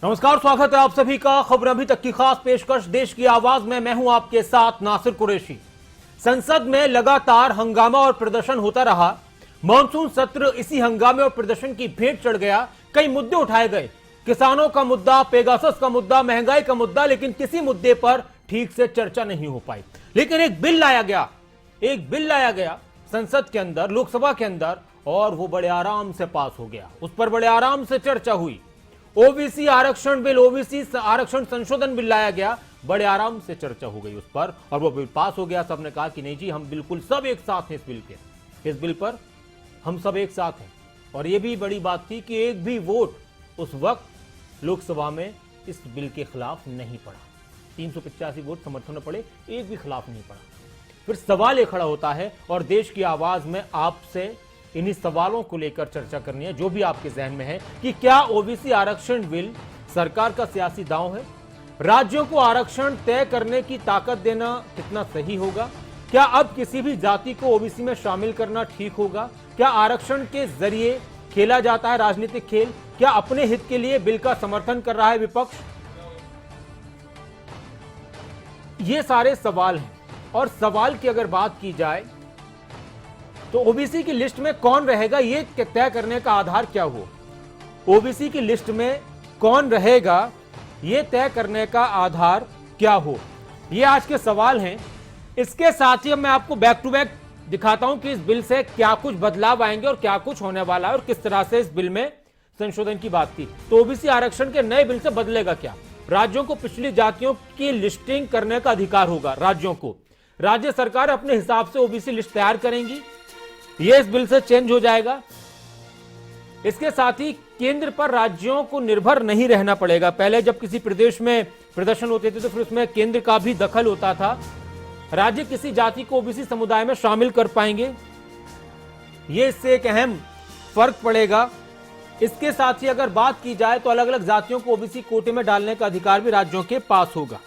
नमस्कार, स्वागत है आप सभी का खबर अभी तक की खास पेशकश देश की आवाज में। मैं हूं आपके साथ नासिर कुरैशी। संसद में लगातार हंगामा और प्रदर्शन होता रहा। मॉनसून सत्र इसी हंगामे और प्रदर्शन की भेंट चढ़ गया। कई मुद्दे उठाए गए, किसानों का मुद्दा, पेगासस का मुद्दा, महंगाई का मुद्दा, लेकिन किसी मुद्दे पर ठीक से चर्चा नहीं हो पाई। लेकिन एक बिल लाया गया संसद के अंदर, लोकसभा के अंदर, और वो बड़े आराम से पास हो गया। उस पर बड़े आराम से चर्चा हुई। ओबीसी आरक्षण बिल, ओबीसी आरक्षण संशोधन बिल लाया गया, बड़े आराम से चर्चा हो गई उस पर, और वो बिल पास हो गया। सबने कहा कि नहीं जी, हम बिल्कुल सब एक साथ हैं इस बिल पर हम सब एक साथ हैं। और ये भी बड़ी बात थी कि एक भी वोट उस वक्त लोकसभा में इस बिल के खिलाफ नहीं पड़ा। 385 वोट समर्थन में पड़े, एक भी खिलाफ नहीं पड़ा। फिर सवाल ये खड़ा होता है, और देश की आवाज में आपसे इन्हीं सवालों को लेकर चर्चा करनी है, जो भी आपके जहन में है, कि क्या ओबीसी आरक्षण बिल सरकार का सियासी दांव है? राज्यों को आरक्षण तय करने की ताकत देना कितना सही होगा? क्या अब किसी भी जाति को ओबीसी में शामिल करना ठीक होगा? क्या आरक्षण के जरिए खेला जाता है राजनीतिक खेल? क्या अपने हित के लिए बिल का समर्थन कर रहा है विपक्ष? ये सारे सवाल हैं। और सवाल की अगर बात की जाए तो ओबीसी की लिस्ट में कौन रहेगा, ये तय करने का आधार क्या हो? ओबीसी की लिस्ट में कौन रहेगा, ये तय करने का आधार क्या हो? ये आज के सवाल हैं। इसके साथ ही अब मैं आपको बैक टू बैक दिखाता हूं कि इस बिल से क्या कुछ बदलाव आएंगे और क्या कुछ होने वाला है, और किस तरह से इस बिल में संशोधन की बात थी। तो ओबीसी आरक्षण के नए बिल से बदलेगा क्या? राज्यों को पिछली जातियों की लिस्टिंग करने का अधिकार होगा। राज्यों को, राज्य सरकार अपने हिसाब से ओबीसी लिस्ट तैयार करेंगी, यह इस बिल से चेंज हो जाएगा। इसके साथ ही केंद्र पर राज्यों को निर्भर नहीं रहना पड़ेगा। पहले जब किसी प्रदेश में प्रदर्शन होते थे तो फिर उसमें केंद्र का भी दखल होता था। राज्य किसी जाति को ओबीसी समुदाय में शामिल कर पाएंगे, यह इससे एक अहम फर्क पड़ेगा। इसके साथ ही अगर बात की जाए तो अलग अलग जातियों को ओबीसी कोटे में डालने का अधिकार भी राज्यों के पास होगा।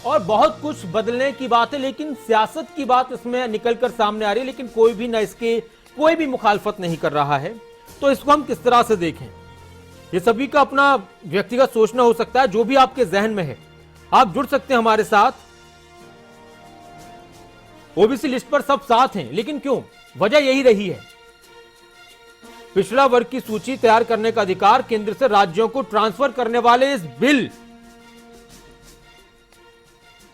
और बहुत कुछ बदलने की बात है, लेकिन सियासत की बात इसमें निकलकर सामने आ रही है, लेकिन कोई भी ना इसके कोई भी मुखालफत नहीं कर रहा है। तो इसको हम किस तरह से देखें, ये सभी का अपना व्यक्तिगत सोचना हो सकता है। जो भी आपके जहन में है आप जुड़ सकते हैं हमारे साथ। ओबीसी लिस्ट पर सब साथ हैं, लेकिन क्यों? वजह यही रही है, पिछड़ा वर्ग की सूची तैयार करने का अधिकार केंद्र से राज्यों को ट्रांसफर करने वाले इस बिल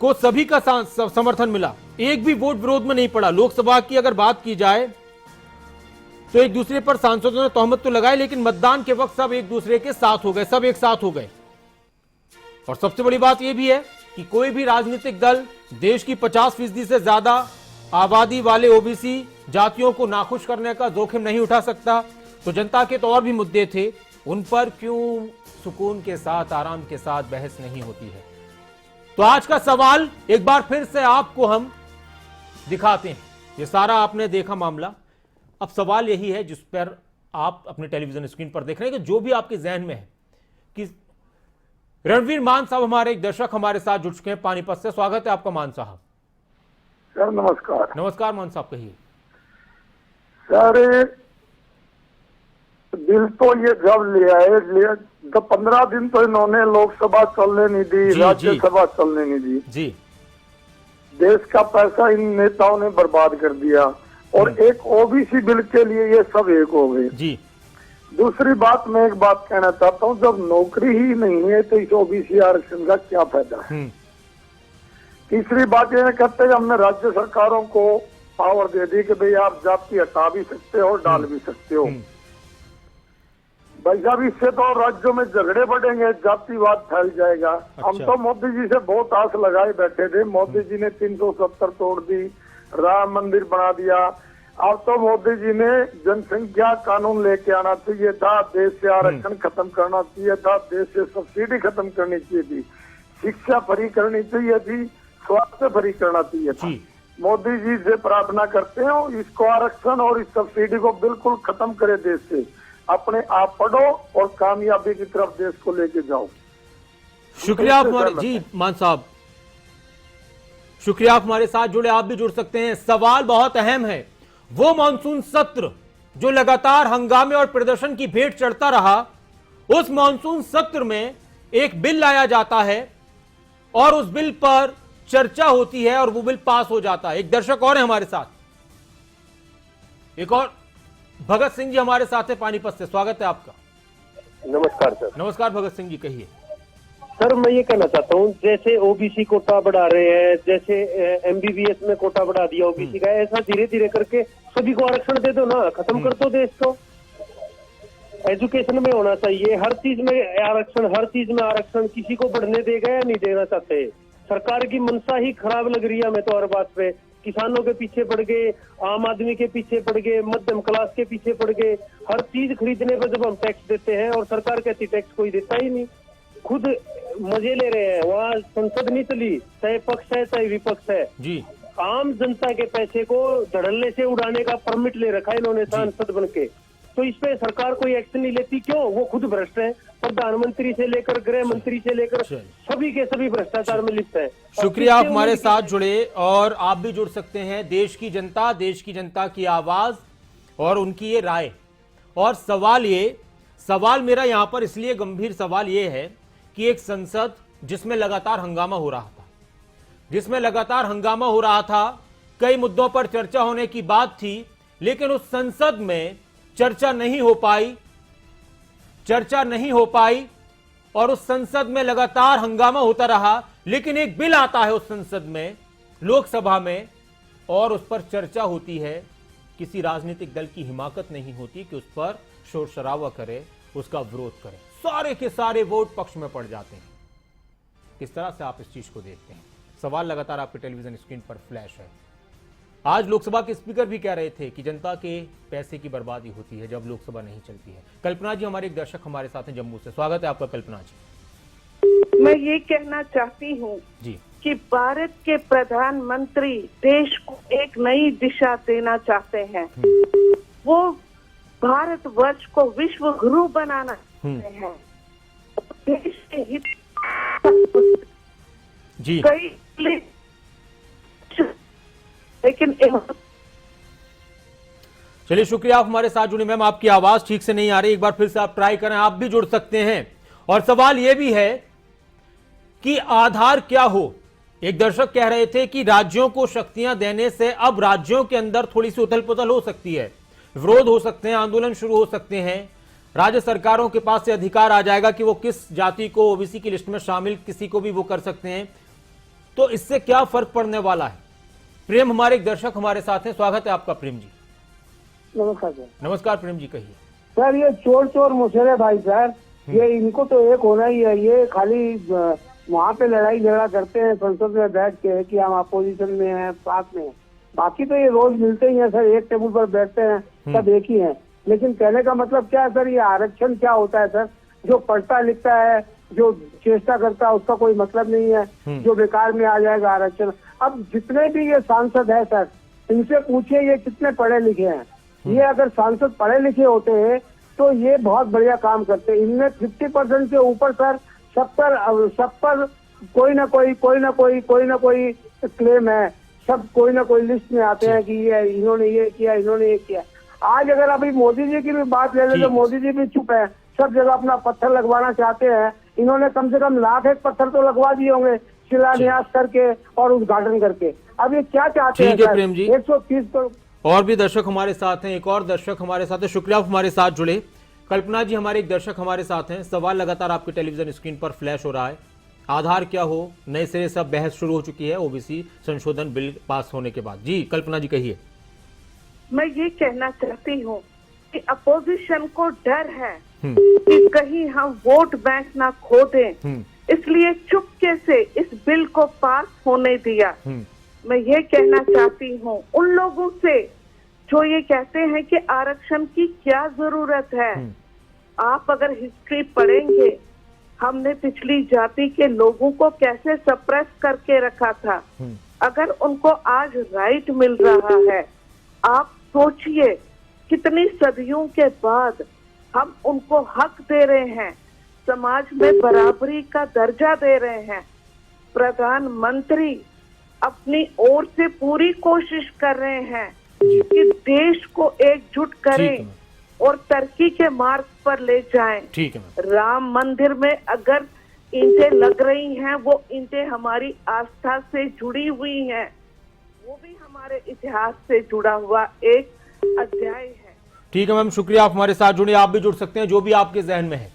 को सभी का समर्थन मिला, एक भी वोट विरोध में नहीं पड़ा। लोकसभा की अगर बात की जाए तो एक दूसरे पर सांसदों ने तोहमत तो लगाई, लेकिन मतदान के वक्त सब एक दूसरे के साथ हो गए, सब एक साथ हो गए। और सबसे बड़ी बात यह भी है कि कोई भी राजनीतिक दल देश की 50% से ज्यादा आबादी वाले ओबीसी जातियों को नाखुश करने का जोखिम नहीं उठा सकता। तो जनता के तो और भी मुद्दे थे, उन पर क्यों सुकून के साथ, आराम के साथ बहस नहीं होती है? तो आज का सवाल एक बार फिर से आपको हम दिखाते हैं। ये सारा आपने देखा मामला, अब सवाल यही है जिस पर आप अपने टेलीविजन स्क्रीन पर देख रहे हैं, कि जो भी आपके जहन में है। कि रणवीर मान साहब हमारे एक दर्शक हमारे साथ जुड़ चुके हैं पानीपत से। स्वागत है आपका मान साहब। सर नमस्कार। नमस्कार मान साहब, कहिए। सर बिल तो ये जब लिया तो 15 दिन तो इन्होंने लोकसभा चलने नहीं दी, राज्यसभा चलने नहीं दी जी। देश का पैसा इन नेताओं ने बर्बाद कर दिया, और एक ओबीसी बिल के लिए ये सब एक हो गए जी। दूसरी बात, मैं एक बात कहना चाहता हूँ, जब नौकरी ही नहीं है तो इस ओबीसी आरक्षण का क्या फायदा है? तीसरी बात यह कहते हैं हमने राज्य सरकारों को पावर दे दी कि भाई आप जाति हटा भी सकते हो और डाल भी सकते हो। भाई साहब इससे तो राज्यों में झगड़े बढ़ेंगे, जातिवाद फैल जाएगा। अच्छा। हम तो मोदी जी से बहुत आस लगाए बैठे थे। मोदी जी ने 370 तोड़ दी, राम मंदिर बना दिया। अब तो मोदी जी ने जनसंख्या कानून लेके आना चाहिए था, देश से आरक्षण खत्म करना चाहिए था, देश से सब्सिडी खत्म करनी चाहिए थी, शिक्षा फ्री करनी चाहिए थी, स्वास्थ्य फ्री करना चाहिए था। मोदी जी से प्रार्थना करते हैं इसको आरक्षण और इस सब्सिडी को बिल्कुल खत्म करे, देश से अपने आप पढ़ो और कामयाबी की तरफ देश को लेके जाओ। शुक्रिया हमारे जी मान साहब, शुक्रिया आप हमारे साथ जुड़े। आप भी जुड़ सकते हैं। सवाल बहुत अहम है, वो मॉनसून सत्र जो लगातार हंगामे और प्रदर्शन की भेंट चढ़ता रहा, उस मॉनसून सत्र में एक बिल लाया जाता है और उस बिल पर चर्चा होती है और वो बिल पास हो जाता है। एक दर्शक और है हमारे साथ, एक और भगत सिंह जी हमारे साथ है पानीपत से। स्वागत है आपका। नमस्कार सर। नमस्कार भगत सिंह जी, कहिए। सर मैं ये कहना चाहता हूँ, जैसे ओबीसी कोटा बढ़ा रहे हैं, जैसे एमबीबीएस में कोटा बढ़ा दिया ओबीसी का, ऐसा धीरे धीरे करके सभी को आरक्षण दे दो ना, खत्म कर दो देश को। एजुकेशन में होना चाहिए, हर चीज में आरक्षण, हर चीज में आरक्षण। किसी को बढ़ने देगा या नहीं देना चाहते। सरकार की मनसा ही खराब लग रही है हमें तो हर बात पे। किसानों के पीछे पड़ गए, आम आदमी के पीछे पड़ गए, मध्यम क्लास के पीछे पड़ गए। हर चीज खरीदने पर जब हम टैक्स देते हैं और सरकार कहती टैक्स कोई देता ही नहीं, खुद मजे ले रहे हैं। वहाँ संसद नहीं चली, चाहे पक्ष है चाहे विपक्ष है जी। आम जनता के पैसे को धड़ल्ले से उड़ाने का परमिट ले रखा है इन्होंने सांसद बन के। तो इस पे सरकार कोई एक्शन नहीं लेती, क्यों? वो खुद भ्रष्ट है। प्रधानमंत्री से लेकर गृह मंत्री से लेकर सभी के सभी भ्रष्टाचार में लिप्त है। शुक्रिया, आप हमारे साथ जुड़े और आप भी जुड़ सकते हैं। देश की जनता की आवाज और उनकी ये राय। और सवाल मेरा यहां पर इसलिए गंभीर सवाल ये है कि एक संसद जिसमें लगातार हंगामा हो रहा था, कई मुद्दों पर चर्चा होने की बात थी, लेकिन उस संसद में चर्चा नहीं हो पाई और उस संसद में लगातार हंगामा होता रहा। लेकिन एक बिल आता है उस संसद में, लोकसभा में, और उस पर चर्चा होती है। किसी राजनीतिक दल की हिमाकत नहीं होती कि उस पर शोर शराबा करे, उसका विरोध करे। सारे के सारे वोट पक्ष में पड़ जाते हैं। किस तरह से आप इस चीज को देखते हैं? सवाल लगातार आपके टेलीविजन स्क्रीन पर फ्लैश है। आज लोकसभा के स्पीकर भी कह रहे थे कि जनता के पैसे की बर्बादी होती है जब लोकसभा नहीं चलती है। कल्पना जी हमारे एक दर्शक हमारे साथ हैं जम्मू से। स्वागत है आपका कल्पना जी। मैं ये कहना चाहती हूँ जी कि भारत के प्रधानमंत्री देश को एक नई दिशा देना चाहते हैं। वो भारत वर्ष को विश्व गुरु बनाना चाहते हैं। देश के हित जी लेकिन चलिए, शुक्रिया, आप हमारे साथ जुड़े। मैम आपकी आवाज ठीक से नहीं आ रही, एक बार फिर से आप ट्राई करें। आप भी जुड़ सकते हैं। और सवाल यह भी है कि आधार क्या हो। एक दर्शक कह रहे थे कि राज्यों को शक्तियां देने से अब राज्यों के अंदर थोड़ी सी उथल पुथल हो सकती है, विरोध हो सकते हैं, आंदोलन शुरू हो सकते हैं। राज्य सरकारों के पास से अधिकार आ जाएगा कि वो किस जाति को ओबीसी की लिस्ट में शामिल किसी को भी वो कर सकते हैं। तो इससे क्या फर्क पड़ने वाला है? प्रेम हमारे एक दर्शक हमारे साथ हैं। स्वागत है आपका प्रेम जी। नमस्कार सर। नमस्कार प्रेम जी, कहिए। सर ये चोर मुशेरे भाई सर, ये इनको तो एक होना ही है। ये खाली वहाँ पे लड़ाई झगड़ा करते हैं संसद में बैठ के कि हम अपोजिशन में हैं, साथ में हैं। बाकी तो ये रोज मिलते ही हैं सर, एक टेबल पर बैठते हैं, सब एक ही हैं। लेकिन कहने का मतलब क्या है सर, ये आरक्षण क्या होता है सर? जो पढ़ता लिखता है, जो चेष्टा करता है, उसका कोई मतलब नहीं है, जो बेकार में आ जाएगा आरक्षण। अब जितने भी ये सांसद है सर, इनसे पूछिए ये कितने पढ़े लिखे हैं। ये अगर सांसद पढ़े लिखे होते हैं तो ये बहुत बढ़िया काम करते। इनमें 50% के ऊपर सर सब पर कोई ना कोई क्लेम है। सब कोई ना कोई लिस्ट में आते हैं कि ये इन्होंने ये किया। आज अगर अभी मोदी जी की भी बात ले ले तो मोदी जी भी चुप है, सब जगह अपना पत्थर लगवाना चाहते हैं। इन्होंने कम से कम 1,00,000 पत्थर तो लगवा दिए होंगे शिलान्यास करके और उद्घाटन करके। अब ये क्या चाहते हैं सर? प्रेम जी, 130 करोड़। और भी दर्शक हमारे साथ हैं, एक और दर्शक हमारे साथ है। शुक्रिया आप हमारे साथ जुड़े। कल्पना जी हमारे एक दर्शक हमारे साथ हैं। सवाल लगातार आपके टेलीविजन स्क्रीन पर फ्लैश हो रहा है। आधार क्या हो, नए सिरे से बहस शुरू हो चुकी है ओबीसी संशोधन बिल पास होने के बाद। जी कल्पना जी कहिए। मैं ये कहना चाहती हूँ कि अपोजिशन को डर है कि कहीं हम वोट बैंक ना खो दें, इसलिए चुपके से इस बिल को पास होने दिया। मैं ये कहना चाहती हूँ उन लोगों से जो ये कहते हैं कि आरक्षण की क्या जरूरत है। आप अगर हिस्ट्री पढ़ेंगे, हमने पिछली जाति के लोगों को कैसे सप्रेस करके रखा था। अगर उनको आज राइट मिल रहा है, आप सोचिए कितनी सदियों के बाद हम उनको हक दे रहे हैं, समाज में बराबरी का दर्जा दे रहे हैं। प्रधानमंत्री अपनी ओर से पूरी कोशिश कर रहे हैं कि देश को एकजुट करें, और तरक्की के मार्ग पर ले जाएं। ठीक है मैम। राम मंदिर में अगर ईंटें लग रही हैं, वो ईंटें हमारी आस्था से जुड़ी हुई हैं, वो भी हमारे इतिहास से जुड़ा हुआ एक अध्याय है। ठीक है मैम, शुक्रिया, आप हमारे साथ जुड़े। आप भी जुड़ सकते हैं, जो भी आपके जहन में है।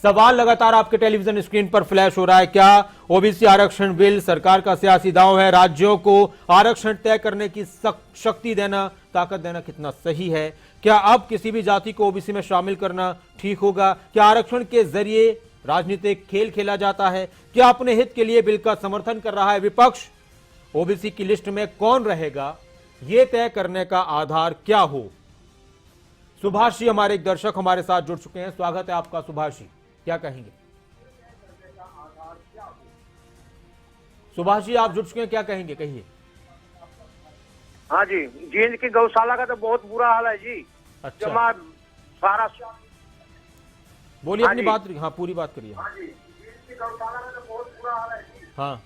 सवाल लगातार आपके टेलीविजन स्क्रीन पर फ्लैश हो रहा है। क्या ओबीसी आरक्षण बिल सरकार का सियासी दांव है? राज्यों को आरक्षण तय करने की शक्ति देना, ताकत देना कितना सही है? क्या अब किसी भी जाति को ओबीसी में शामिल करना ठीक होगा? क्या आरक्षण के जरिए राजनीतिक खेल खेला जाता है? क्या अपने हित के लिए बिल का समर्थन कर रहा है विपक्ष? ओबीसी की लिस्ट में कौन रहेगा, यह तय करने का आधार क्या हो? सुभाष जी हमारे एक दर्शक हमारे साथ जुड़ चुके हैं। स्वागत है आपका सुभाष जी, क्या कहेंगे? सुभाष जी आप जुड़ चुके हैं, क्या कहेंगे, कहिए। हाँ जी, जींद की गौशाला का तो बहुत बुरा हाल है जी। अच्छा, जमा सारा बोलिए हाँ अपनी जी। बात। हाँ, पूरी बात करिए। हाँ जी, जींद की गौशाला का तो बहुत बुरा हाल है जी। हाँ,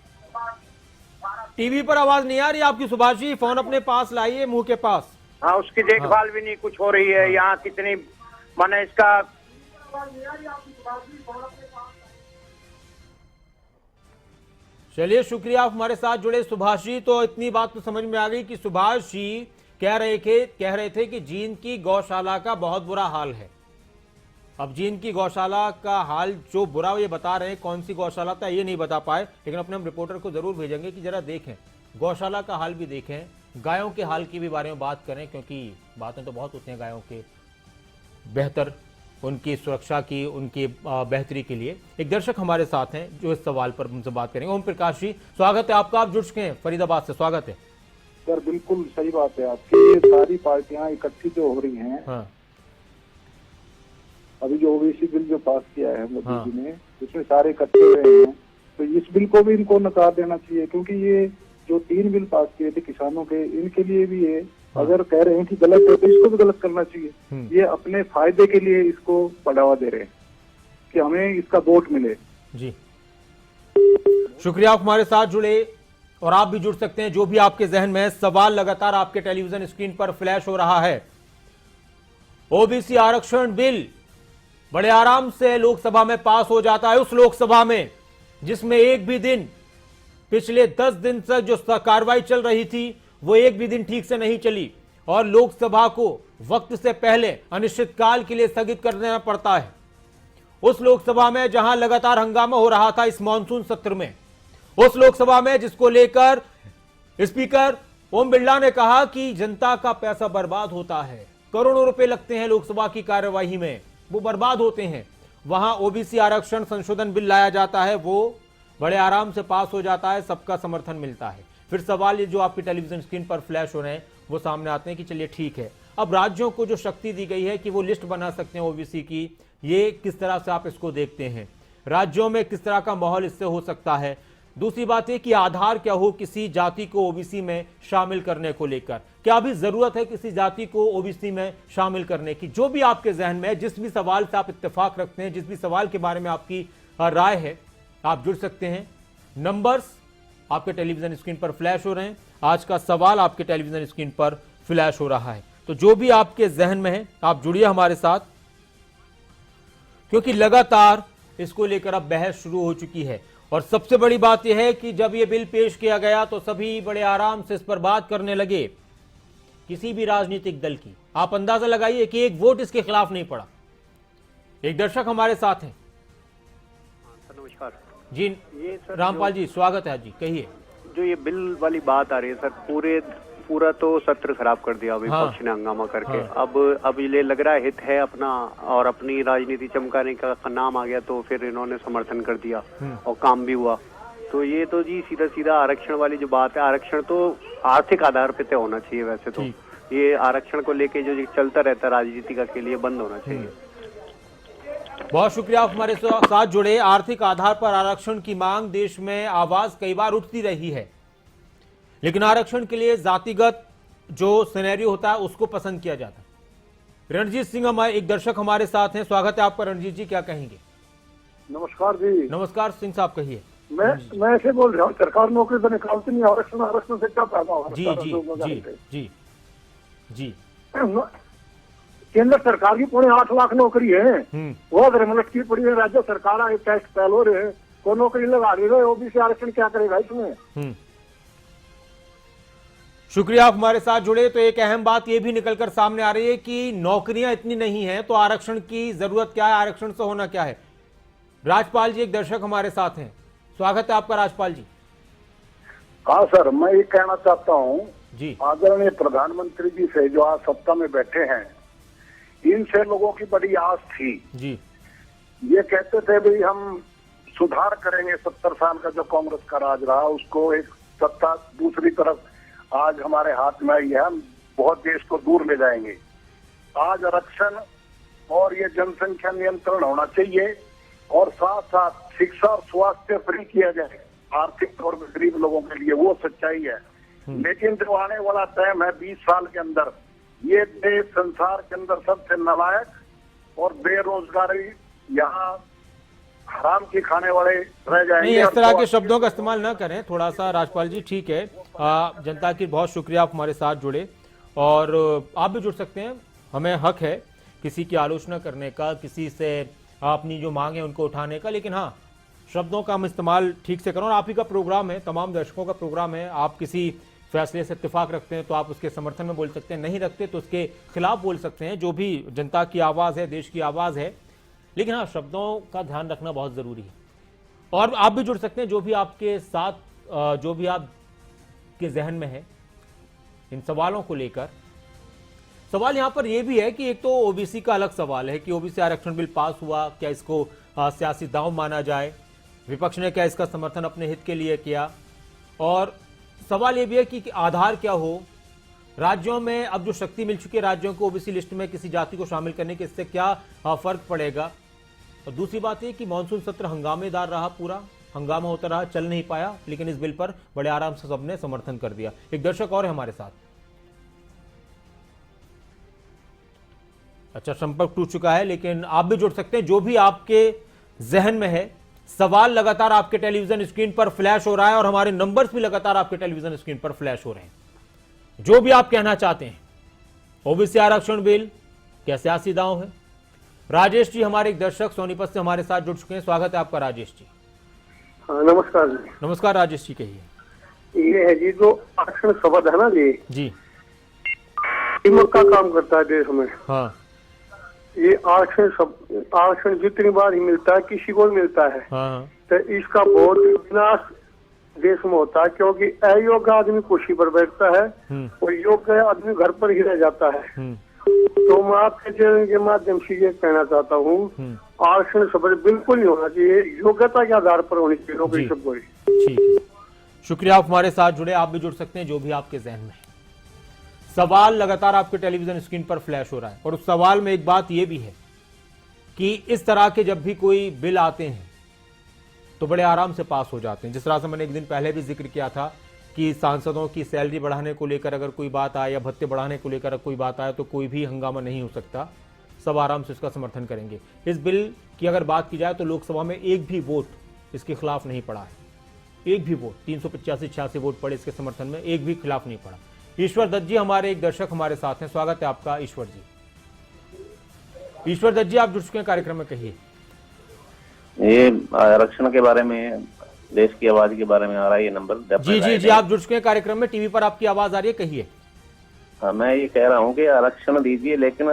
टीवी पर आवाज नहीं आ रही आपकी सुभाष जी, फोन अपने पास लाइए, मुंह के पास। हाँ, उसकी देखभाल भी नहीं कुछ हो रही है। यहाँ कितनी माने इसका चलिए, शुक्रिया, आप हमारे साथ जुड़े सुभाष जी। तो इतनी बात तो समझ में आ गई कि सुभाष जी कह रहे थे कि जींद की गौशाला का बहुत बुरा हाल है। अब जींद की गौशाला का हाल जो बुरा ये बता रहे हैं, कौन सी गौशाला था ये नहीं बता पाए, लेकिन अपने हम रिपोर्टर को जरूर भेजेंगे कि जरा देखें, गौशाला का हाल भी देखें, गायों के हाल की भी बारे में बात करें, क्योंकि बातें तो बहुत होती हैं गायों के बेहतर, उनकी सुरक्षा की, उनकी बेहतरी के लिए। एक दर्शक हमारे साथ हैं जो इस सवाल पर उनसे बात करेंगे। ओम प्रकाश जी, स्वागत है आपका, आप जुड़ चुके हैं फरीदाबाद से, स्वागत है सर। बिल्कुल सही बात है आपकी। ये सारी पार्टियां इकट्ठी जो हो रही हैं, हाँ, अभी जो ओबीसी बिल जो पास किया है मोदी हाँ। जी ने, उसमें सारे इकट्ठे हुए हैं, तो इस बिल को भी इनको नकार देना चाहिए, क्योंकि ये जो 3 बिल पास किए थे किसानों के, इनके लिए भी है। अगर कह रहे हैं कि गलत है तो इसको भी गलत करना चाहिए। ये अपने फायदे के लिए इसको बढ़ावा दे रहे हैं कि हमें इसका वोट मिले। जी, शुक्रिया, आप हमारे साथ जुड़े और आप भी जुड़ सकते हैं, जो भी आपके जहन में है। सवाल लगातार आपके टेलीविजन स्क्रीन पर फ्लैश हो रहा है। ओबीसी आरक्षण बिल बड़े आराम से लोकसभा में पास हो जाता है, उस लोकसभा में जिसमें एक भी दिन पिछले 10 दिन तक जो कार्रवाई चल रही थी वो एक भी दिन ठीक से नहीं चली, और लोकसभा को वक्त से पहले अनिश्चितकाल के लिए स्थगित कर देना पड़ता है। उस लोकसभा में जहां लगातार हंगामा हो रहा था इस मॉनसून सत्र में, उस लोकसभा में जिसको लेकर स्पीकर ओम बिरला ने कहा कि जनता का पैसा बर्बाद होता है, करोड़ों रुपए लगते हैं लोकसभा की कार्यवाही में, वो बर्बाद होते हैं, वहां ओबीसी आरक्षण संशोधन बिल लाया जाता है, वो बड़े आराम से पास हो जाता है, सबका समर्थन मिलता है। फिर सवाल ये जो आपकी टेलीविजन स्क्रीन पर फ्लैश हो रहे हैं वो सामने आते हैं कि चलिए ठीक है, अब राज्यों को जो शक्ति दी गई है कि वो लिस्ट बना सकते हैं ओबीसी की, ये किस तरह से आप इसको देखते हैं? राज्यों में किस तरह का माहौल इससे हो सकता है? दूसरी बात है कि आधार क्या हो किसी जाति को ओबीसी में शामिल करने को लेकर? क्या अभी जरूरत है किसी जाति को ओबीसी में शामिल करने की? जो भी आपके जहन में है, जिस भी सवाल से आप इत्तेफाक रखते हैं, जिस भी सवाल के बारे में आपकी राय है, आप जुड़ सकते हैं। नंबर्स आपके टेलीविजन स्क्रीन पर फ्लैश हो रहे हैं, आज का सवाल आपके टेलीविजन स्क्रीन पर फ्लैश हो रहा है। तो जो भी आपके जहन में है आप जुड़िए हमारे साथ, क्योंकि लगातार इसको लेकर अब बहस शुरू हो चुकी है। और सबसे बड़ी बात यह है कि जब यह बिल पेश किया गया तो सभी बड़े आराम से इस पर बात करने लगे, किसी भी राजनीतिक दल की। आप अंदाजा लगाइए कि एक वोट इसके खिलाफ नहीं पड़ा। एक दर्शक हमारे साथ हैं। नमस्कार जी, ये सर रामपाल जी स्वागत है जी, कहिए। जो ये बिल वाली बात आ रही है सर, पूरा तो सत्र खराब कर दिया विपक्ष ने हंगामा करके। अब ये लग रहा है हित है अपना और अपनी राजनीति चमकाने का नाम आ गया, तो फिर इन्होंने समर्थन कर दिया और काम भी हुआ। तो ये तो जी सीधा सीधा आरक्षण वाली जो बात है, आरक्षण तो आर्थिक आधार पे तय होना चाहिए। वैसे तो ये आरक्षण को लेके जो चलता रहता है राजनीति का, के लिए बंद होना चाहिए। बहुत शुक्रिया, आप हमारे साथ जुड़े। आर्थिक आधार पर आरक्षण की मांग देश में आवाज कई बार उठती रही है, लेकिन आरक्षण के लिए जातिगत जो सिनेरियो होता है उसको पसंद किया जाता है। रणजीत सिंह हमारे एक दर्शक हमारे साथ हैं, स्वागत है आपका रणजीत जी, क्या कहेंगे? नमस्कार जी। नमस्कार सिंह साहब, कहिए। मैं ऐसे बोल रहा हूँ, सरकार नौकरी तो निकालती नहीं, आरक्षण से क्या फायदा होगा? जी जी जी जी जी केंद्र सरकार की 8.5 लाख नौकरी है, वो अगर लटकी पड़ी है, राज्य सरकार टेस्ट फेल हो रहे हैं, को नौकरी लगा रही है, ओबीसी आरक्षण क्या करेगा इसमें? शुक्रिया आप हमारे साथ जुड़े। तो एक अहम बात यह भी निकलकर सामने आ रही है कि नौकरियां इतनी नहीं है तो आरक्षण की जरूरत क्या है, आरक्षण से होना क्या है। राजपाल जी एक दर्शक हमारे साथ हैं, स्वागत है आपका राजपाल जी। हाँ सर, मैं ये कहना चाहता हूँ जी, आदरणीय प्रधानमंत्री जी से जो आज सत्ता में बैठे हैं, इनसे लोगों की बड़ी आस थी जी। ये कहते थे भाई हम सुधार करेंगे, 70 साल का जो कांग्रेस का राज रहा उसको एक सत्ता दूसरी तरफ आज हमारे हाथ में आई है, हम बहुत देश को दूर ले जाएंगे। आज आरक्षण और ये जनसंख्या नियंत्रण होना चाहिए और साथ साथ शिक्षा और स्वास्थ्य फ्री किया जाए आर्थिक तौर पर गरीब लोगों के लिए, वो सच्चाई है। लेकिन जो आने वाला टाइम है 20 साल के अंदर, ये देश संसार के अंदर सबसे नालायक और बेरोजगारी यहाँ हराम की खाने वाले रह जाएंगे। नहीं, इस तरह के शब्दों का इस्तेमाल ना करें थोड़ा सा राजपाल जी, ठीक है। जनता की बहुत शुक्रिया आप हमारे साथ जुड़े, और आप भी जुड़ सकते हैं। हमें हक है किसी की आलोचना करने का, किसी से अपनी जो मांग है उनको उठाने का, लेकिन हाँ शब्दों का हम इस्तेमाल ठीक से करें। और आप ही का प्रोग्राम है, तमाम दर्शकों का प्रोग्राम है, आप किसी फैसले से इत्तेफाक रखते हैं तो आप उसके समर्थन में बोल सकते हैं, नहीं रखते तो उसके खिलाफ बोल सकते हैं। जो भी जनता की आवाज़ है, देश की आवाज़ है, लेकिन हाँ शब्दों का ध्यान रखना बहुत ज़रूरी है। और आप भी जुड़ सकते हैं, जो भी आपके साथ, जो भी आपके जहन में है इन सवालों को लेकर। सवाल यहाँ पर यह भी है कि एक तो ओबीसी का अलग सवाल है कि ओबीसी आरक्षण बिल पास हुआ, क्या इसको सियासी दांव माना जाए, विपक्ष ने क्या इसका समर्थन अपने हित के लिए किया, और सवाल यह भी है कि आधार क्या हो, राज्यों में अब जो शक्ति मिल चुकी है राज्यों को ओबीसी लिस्ट में किसी जाति को शामिल करने के, इससे क्या फर्क पड़ेगा। और दूसरी बात यह कि मानसून सत्र हंगामेदार रहा, पूरा हंगामा होता रहा, चल नहीं पाया, लेकिन इस बिल पर बड़े आराम से सबने समर्थन कर दिया। एक दर्शक और है हमारे साथ, अच्छा संपर्क टूट चुका है, लेकिन आप भी जुड़ सकते हैं, जो भी आपके जहन में है। सवाल लगातार आपके टेलीविजन स्क्रीन पर फ्लैश हो रहा है और हमारे नंबर्स भी लगातार आपके टेलीविजन स्क्रीन पर फ्लैश हो रहे हैं। जो भी आप कहना चाहते हैं, ओबीसी आरक्षण बिल क्या सियासी दांव है। राजेश जी हमारे एक दर्शक सोनीपत से हमारे साथ जुड़ चुके हैं, स्वागत है आपका राजेश जी। हाँ, नमस्कार जी। नमस्कार राजेश जी, कहिए। ये है जी जो आरक्षण शब्द है ना जी, कीमत का काम करता है देश में। हाँ, ये आरक्षण जितनी बार ही मिलता है, किसी को भी मिलता है, हाँ, तो इसका बहुत विनाश देश में होता है, क्योंकि अयोग्य आदमी कुर्सी पर बैठता है और योग्य आदमी घर पर ही रह जाता है। तो मैं आपके चैनल के माध्यम से ये कहना चाहता हूँ, आरक्षण शब्द बिल्कुल नहीं होना चाहिए, योग्यता के आधार पर होनी चाहिए नौकरी सबको। ठीक है, शुक्रिया आप हमारे साथ जुड़े। आप भी जुड़ सकते हैं, जो भी आपके जहन में है। सवाल लगातार आपके टेलीविजन स्क्रीन पर फ्लैश हो रहा है, और उस सवाल में एक बात यह भी है कि इस तरह के जब भी कोई बिल आते हैं तो बड़े आराम से पास हो जाते हैं। जिस तरह से मैंने एक दिन पहले भी जिक्र किया था कि सांसदों की सैलरी बढ़ाने को लेकर अगर कोई बात आए या भत्ते बढ़ाने को लेकर कोई बात आए तो कोई भी हंगामा नहीं हो सकता, सब आराम से इसका समर्थन करेंगे। इस बिल की अगर बात की जाए तो लोकसभा में एक भी वोट इसके खिलाफ नहीं पड़ा है, एक भी वोट, 385-86 वोट पड़े इसके समर्थन में, एक भी खिलाफ नहीं पड़ा। ईश्वर दत्त जी हमारे एक दर्शक हमारे साथ हैं, स्वागत है आपका ईश्वर जी। ईश्वर दत्त जी आप जुड़ चुके हैं कार्यक्रम में, कहिए। ये आरक्षण के बारे में, देश की आवाज के बारे में आ रहा है ये नंबर। जी आप जुड़ चुके हैं कार्यक्रम में, टीवी पर आपकी आवाज आ रही है, कहिए। हाँ, मैं ये कह रहा हूँ कि आरक्षण दीजिए, लेकिन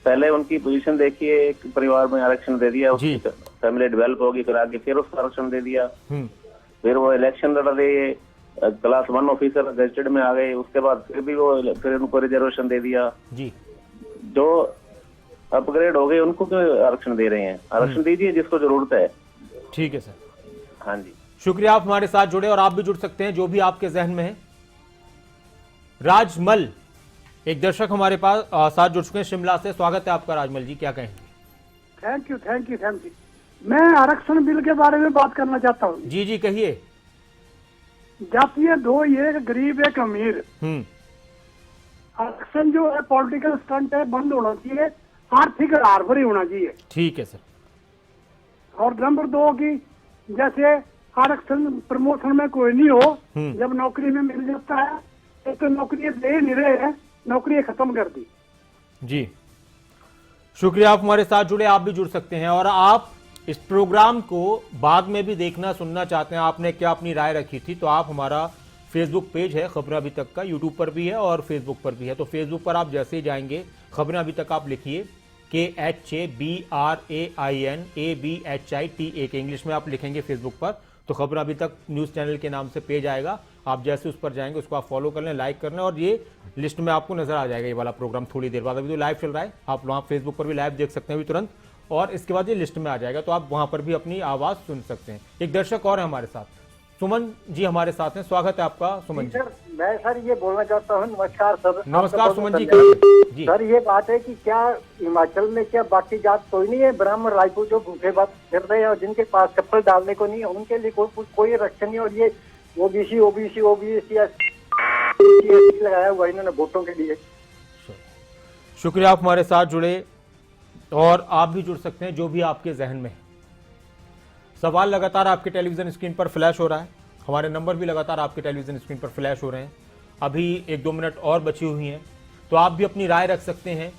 पहले उनकी पोजीशन देखिए। एक परिवार में आरक्षण दे दिया, उसकी फैमिली डेवलप होगी, फिर आगे फिर उसको आरक्षण दे दिया, फिर वो इलेक्शन लड़ रहे, क्लास 1 ऑफिसर गजेटेड में आ गए, उसके बाद फिर उनको रिजर्वेशन दे दिया जी। जो अपग्रेड हो गए उनको क्यों आरक्षण दे रहे हैं? आरक्षण दीजिए जिसको जरूरत है। ठीक है सर, हाँ जी, शुक्रिया आप हमारे साथ जुड़े, और आप भी जुड़ सकते हैं, जो भी आपके जहन में है। राजमल एक दर्शक हमारे पास साथ जुड़ चुके हैं शिमला से, स्वागत है आपका राजमल जी, क्या कहेंगे? Thank you. मैं आरक्षण बिल के बारे में बात करना चाहता हूँ। जी कहिए। जातीय दो, एक गरीब एक अमीर। आरक्षण जो है पॉलिटिकल स्टंट है, बंद होना चाहिए, आर्थिक आधार पर ही होना चाहिए। ठीक है सर। और नंबर 2 की जैसे आरक्षण प्रमोशन में कोई नहीं हो, जब नौकरी में मिल जाता है तो नौकरी दे नहीं रहे हैं, नौकरी खत्म कर दी जी। शुक्रिया, आप हमारे साथ जुड़े। आप भी जुड़ सकते हैं और आप इस प्रोग्राम को बाद में भी देखना सुनना चाहते हैं, आपने क्या अपनी राय रखी थी, तो आप हमारा फेसबुक पेज है खबरें अभी तक का, यूट्यूब पर भी है और फेसबुक पर भी है। तो फेसबुक पर आप जैसे ही जाएंगे खबरें अभी तक आप लिखिए KHABRAINABHITA के इंग्लिश में आप लिखेंगे फेसबुक पर, तो खबर अभी तक न्यूज़ चैनल के नाम से पेज आएगा। आप जैसे उस पर जाएंगे उसको आप फॉलो कर लें, लाइक कर लें और ये लिस्ट में आपको नजर आ जाएगा ये वाला प्रोग्राम थोड़ी देर बाद। अभी तो लाइव चल रहा है, आप वहाँ फेसबुक पर भी लाइव देख सकते हैं अभी तुरंत, और इसके बाद ये लिस्ट में आ जाएगा, तो आप वहाँ पर भी अपनी आवाज़ सुन सकते हैं। एक दर्शक और है हमारे साथ, सुमन जी हमारे साथ हैं। स्वागत है आपका सुमन जी। सर मैं सर ये बोलना चाहता हूँ, नमस्कार सर। नमस्कार सुमन जी जी। सर ये बात है कि क्या हिमाचल में क्या बाकी जात कोई नहीं है, ब्राह्मण राजपूत जो भूखे बात कर रहे हैं और जिनके पास चप्पल डालने को नहीं है, उनके लिए कोई रक्षण नहीं। और ये ओबीसी लगाया हुआ इन्होंने वोटों के लिए। शुक्रिया, आप हमारे साथ जुड़े और आप भी जुड़ सकते हैं जो भी आपके जहन में है। सवाल लगातार आपके टेलीविजन स्क्रीन पर फ्लैश हो रहा है, हमारे नंबर भी लगातार आपके टेलीविजन स्क्रीन पर फ्लैश हो रहे हैं। अभी 1-2 मिनट और बची हुई हैं, तो आप भी अपनी राय रख सकते हैं।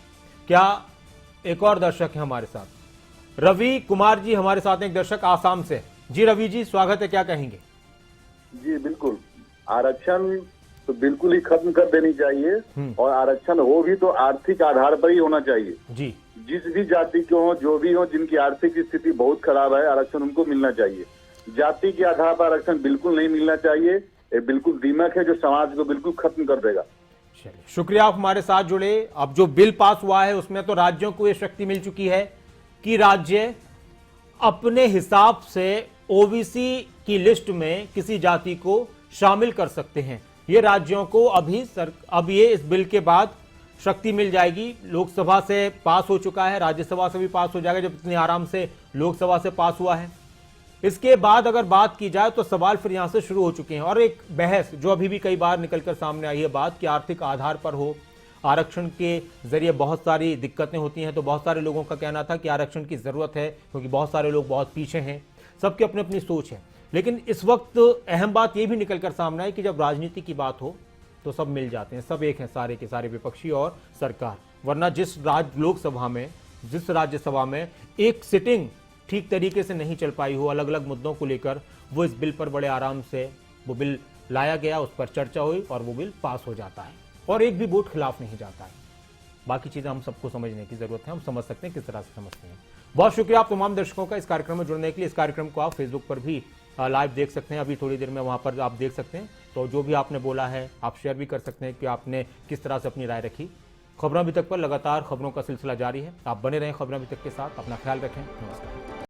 क्या एक और दर्शक है हमारे साथ, रवि कुमार जी हमारे साथ हैं, एक दर्शक आसाम से। जी रवि जी स्वागत है, क्या कहेंगे? जी बिल्कुल, आरक्षण तो बिल्कुल ही खत्म कर देनी चाहिए और आरक्षण हो भी तो आर्थिक आधार पर ही होना चाहिए जी। जिस भी जाति के हो, जो भी हो, जिनकी आर्थिक स्थिति बहुत खराब है, आरक्षण उनको मिलना चाहिए। जाति के आधार पर आरक्षण बिल्कुल नहीं मिलना चाहिए। ये बिल्कुल दीमक है जो समाज को बिल्कुल खत्म कर देगा। चलिए, शुक्रिया, आप हमारे साथ जुड़े। अब जो बिल पास हुआ है उसमें तो राज्यों को ये शक्ति मिल चुकी है कि राज्य अपने हिसाब से ओबीसी की लिस्ट में किसी जाति को शामिल कर सकते हैं। ये राज्यों को अब ये इस बिल के बाद शक्ति मिल जाएगी। लोकसभा से पास हो चुका है, राज्यसभा से भी पास हो जाएगा, जब इतनी आराम से लोकसभा से पास हुआ है। इसके बाद अगर बात की जाए तो सवाल फिर यहां से शुरू हो चुके हैं और एक बहस जो अभी भी कई बार निकलकर सामने आई है बात कि आर्थिक आधार पर हो, आरक्षण के जरिए बहुत सारी दिक्कतें होती हैं। तो बहुत सारे लोगों का कहना था कि आरक्षण की जरूरत है क्योंकि बहुत सारे लोग बहुत पीछे हैं, सबकी अपनी अपनी सोच है। लेकिन इस वक्त अहम बात यह भी निकलकर सामने आई कि जब राजनीति की बात हो तो सब मिल जाते हैं, सब एक हैं, सारे के सारे विपक्षी और सरकार। वरना जिस लोकसभा में, जिस राज्यसभा में एक सिटिंग ठीक तरीके से नहीं चल पाई हो अलग अलग मुद्दों को लेकर, वो इस बिल पर बड़े आराम से वो बिल लाया गया, उस पर चर्चा हुई और वो बिल पास हो जाता है और एक भी वोट खिलाफ नहीं जाता है। बाकी चीजें हम सबको समझने की जरूरत है, हम समझ सकते हैं किस तरह से समझते हैं। बहुत शुक्रिया आप तमाम दर्शकों का इस कार्यक्रम में जुड़ने के लिए। इस कार्यक्रम को आप फेसबुक पर भी लाइव देख सकते हैं, अभी थोड़ी देर में वहां पर आप देख सकते हैं। तो जो भी आपने बोला है आप शेयर भी कर सकते हैं कि आपने किस तरह से अपनी राय रखी। खबरों अभी तक पर लगातार खबरों का सिलसिला जारी है, आप बने रहें खबरों अभी तक के साथ। अपना ख्याल रखें, नमस्कार।